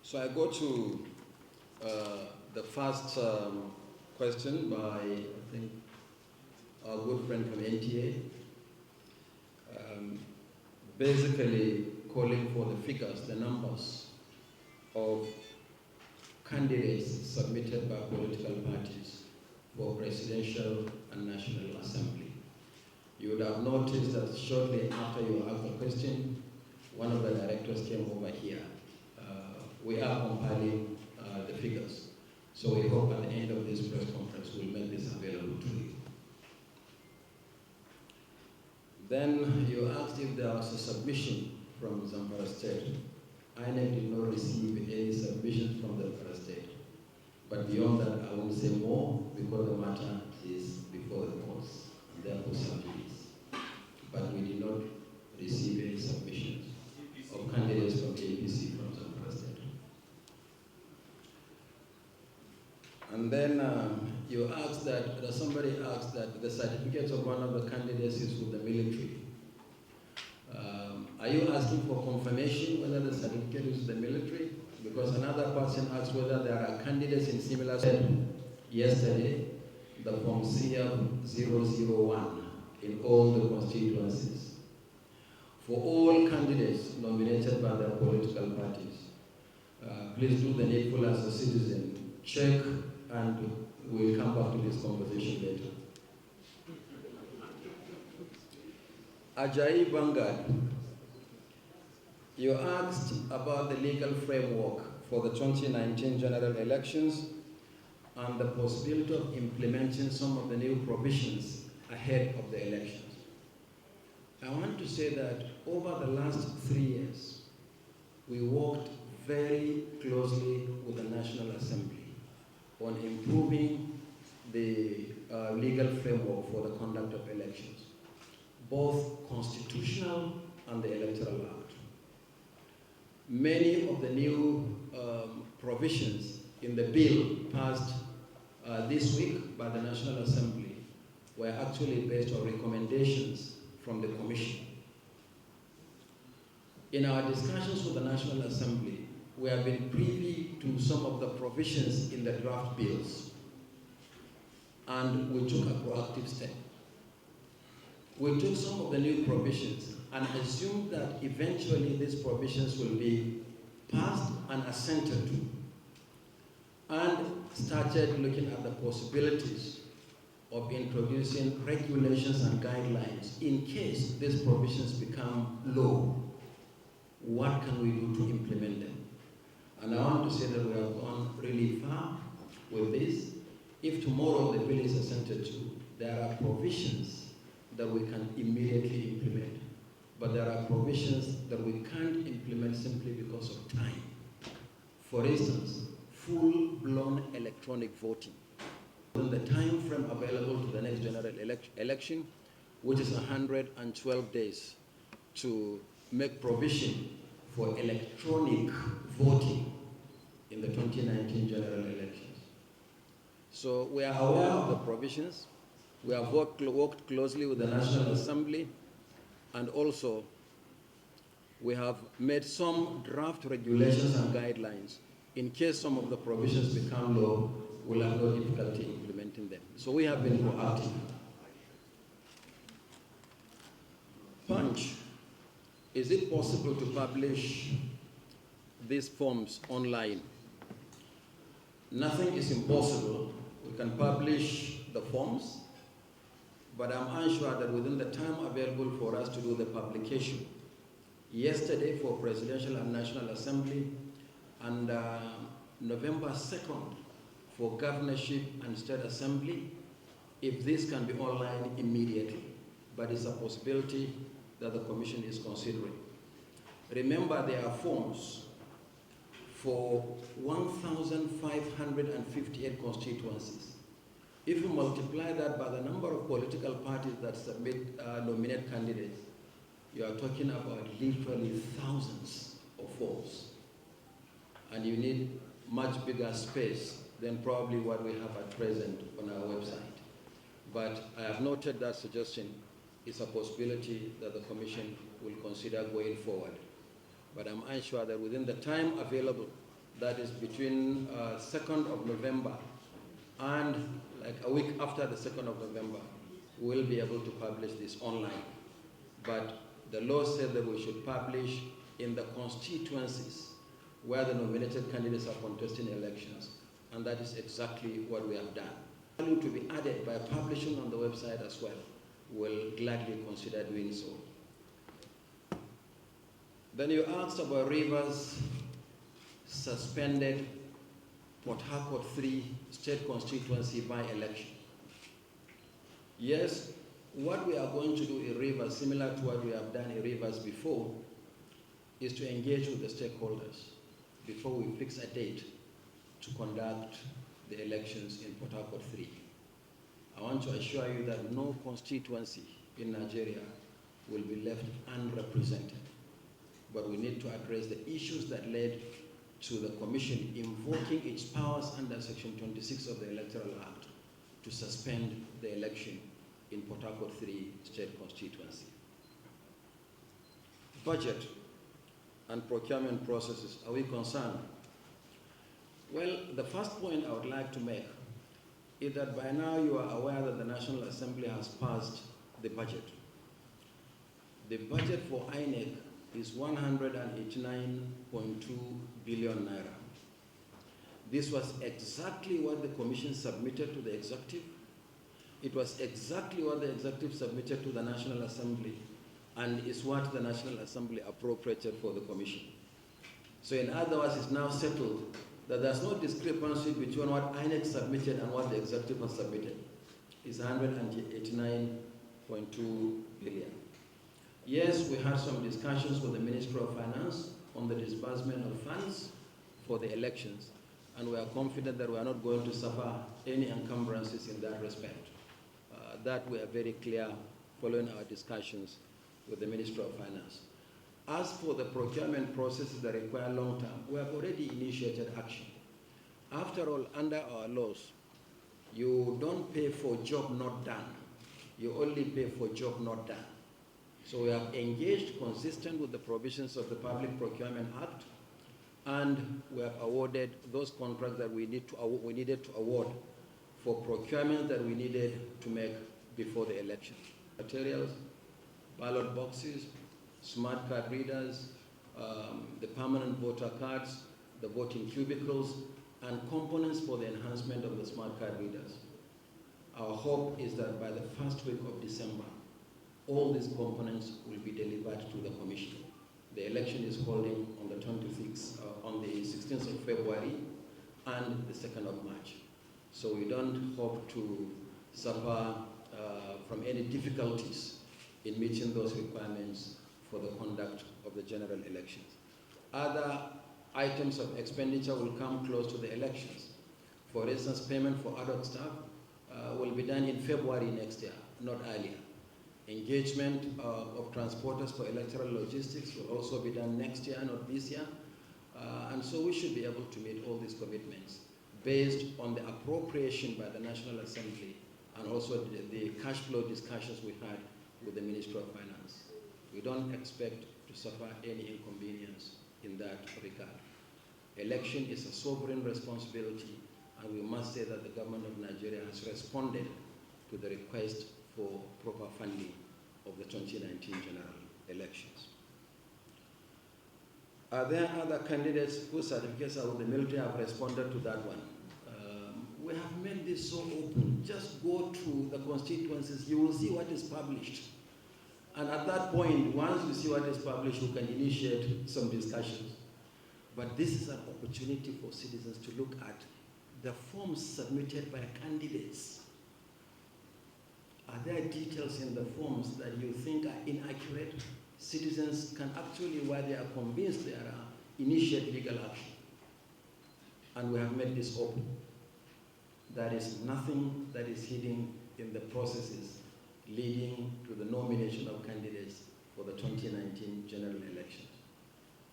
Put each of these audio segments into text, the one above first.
So I go to the first question by, I think, our good friend from NTA, basically calling for the figures, the numbers of candidates submitted by political parties for presidential and national assembly. You would have noticed that shortly after you asked the question, one of the directors came over here. We are compiling the figures, so we hope at the end of this press conference we'll make this available to you. Then you asked if there was a submission from Zamfara State. INEC did not receive any submissions from the Zamfara State. But beyond that, I won't say more because the matter is before the courts and therefore subjudice. But we did not receive any submissions of candidates from APC from Zamfara State. And then you asked that somebody asked that the certificates of one of the candidates is with the military. Are you asking for confirmation whether the certificate is with the military? Because another person asked whether there are candidates in similar yesterday, the form CF001 in all the constituencies. For all candidates nominated by their political parties, please do the needful as a citizen. Check, and we'll come back to this conversation later. Ajayi Bangad, you asked about the legal framework for the 2019 general elections and the possibility of implementing some of the new provisions ahead of the elections. I want to say that over the last 3 years, we worked very closely with the National Assembly on improving the legal framework for the conduct of elections, both constitutional and the Electoral Act. Many of the new provisions in the bill passed this week by the National Assembly were actually based on recommendations from the Commission. In our discussions with the National Assembly, we have been privy to some of the provisions in the draft bills, and we took a proactive step. We took some of the new provisions and assumed that eventually these provisions will be passed and assented to, and started looking at the possibilities of introducing regulations and guidelines in case these provisions become law. What can we do to implement them? And I want to say that we have gone really far with this. If tomorrow the bill is assented to, there are provisions that we can immediately implement. But there are provisions that we can't implement simply because of time. For instance, full-blown electronic voting. In the time frame available to the next general election, which is 112 days, to make provision for electronic voting in the 2019 general elections. So we are aware of the provisions. We have worked closely with the National Assembly, and also we have made some draft regulations and guidelines. In case some of the provisions become law, we'll have no difficulty implementing them. So we have been proactive. Punch. Is it possible to publish these forms online? Nothing is impossible. We can publish the forms, but I'm unsure that within the time available for us to do the publication. Yesterday for Presidential and National Assembly, and November 2nd for Governorship and State Assembly, if this can be online immediately, but it's a possibility that the Commission is considering. Remember, there are forms for 1,558 constituencies. If you multiply that by the number of political parties that submit nominate candidates, you are talking about literally thousands of forms. And you need much bigger space than probably what we have at present on our website. But I have noted that suggestion is a possibility that the Commission will consider going forward. But I'm unsure that within the time available that is between 2nd of November and like a week after the 2nd of November, we'll be able to publish this online. But the law said that we should publish in the constituencies where the nominated candidates are contesting elections, and that is exactly what we have done. Value to be added by publishing on the website as well. We'll gladly consider doing so. Then you asked about Rivers suspended Port Harcourt 3 state constituency by-election. Yes, what we are going to do in Rivers, similar to what we have done in Rivers before, is to engage with the stakeholders before we fix a date to conduct the elections in Port Harcourt 3. I want to assure you that no constituency in Nigeria will be left unrepresented. But we need to address the issues that led to the Commission invoking its powers under Section 26 of the Electoral Act to suspend the election in Port Harcourt 3 state constituency. Budget and procurement processes, are we concerned? Well, the first point I would like to make is that by now you are aware that the National Assembly has passed the budget. The budget for INEC is 189.2 billion naira. This was exactly what the Commission submitted to the Executive. It was exactly what the Executive submitted to the National Assembly, and is what the National Assembly appropriated for the Commission. So in other words, it's now settled that there's no discrepancy between what INEC submitted and what the Executive has submitted. It's 189.2 billion. Yes, we had some discussions with the Ministry of Finance on the disbursement of funds for the elections, and we are confident that we are not going to suffer any encumbrances in that respect. That we are very clear following our discussions with the Ministry of Finance. As for the procurement processes that require long term, we have already initiated action. After all, under our laws, you don't pay for job not done. You only pay for job not done. So we have engaged consistent with the provisions of the Public Procurement Act, and we have awarded those contracts that we needed to award for procurement that we needed to make before the election. Materials, ballot boxes, smart card readers, the permanent voter cards, the voting cubicles, and components for the enhancement of the smart card readers. Our hope is that by the first week of December, all these components will be delivered to the Commission. The election is holding on the 16th of February and the 2nd of March. So we don't hope to suffer from any difficulties in meeting those requirements for the conduct of the general elections. Other items of expenditure will come close to the elections. For instance, payment for adult staff will be done in February next year, not earlier. Engagement of transporters for electoral logistics will also be done next year, not this year. And so we should be able to meet all these commitments based on the appropriation by the National Assembly and also the cash flow discussions we had with the Ministry of Finance. We don't expect to suffer any inconvenience in that regard. Election is a sovereign responsibility, and we must say that the government of Nigeria has responded to the request for proper funding of the 2019 general elections. Are there other candidates whose certificates are with the military? Have responded to that one. We have made this so open. Just go to the constituencies, you will see what is published. And at that point, once you see what is published, you can initiate some discussions. But this is an opportunity for citizens to look at the forms submitted by candidates. Are there details in the forms that you think are inaccurate? Citizens can actually, while they are convinced they are, initiate legal action. And we have made this open. There is nothing that is hidden in the processes leading to the nomination of candidates for the 2019 general elections.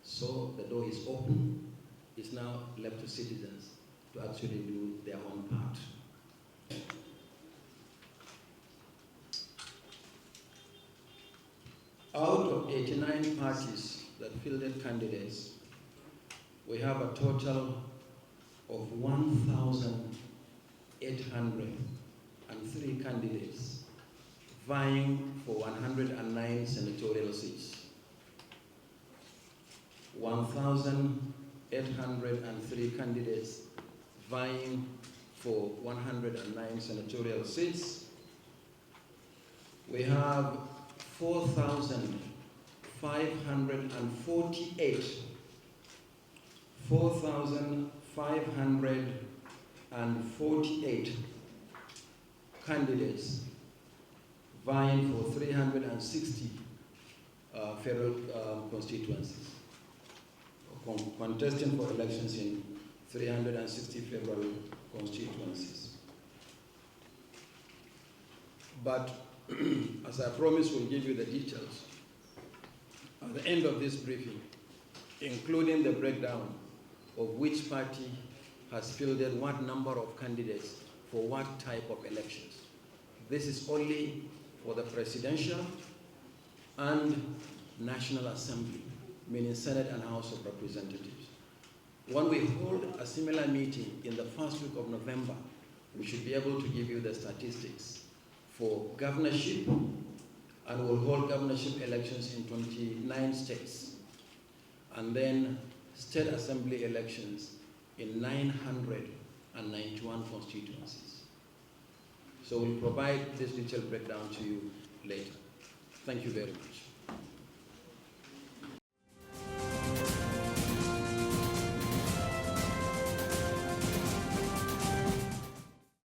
So the door is open. It's now left to citizens to actually do their own part. Out of 89 parties that fielded candidates, we have a total of 1,803 candidates vying for 109 senatorial seats. 1,803 candidates vying for 109 senatorial seats. We have 4,548 candidates vying for 360 federal constituencies, contesting for elections in 360 federal constituencies. But as I promised, we'll give you the details at the end of this briefing, including the breakdown of which party has fielded what number of candidates for what type of elections. This is only for the presidential and National Assembly, meaning Senate and House of Representatives. When we hold a similar meeting in the first week of November, we should be able to give you the statistics for governorship, and we'll hold governorship elections in 29 states, and then state assembly elections in 991 constituencies. So we'll provide this detailed breakdown to you later. Thank you very much.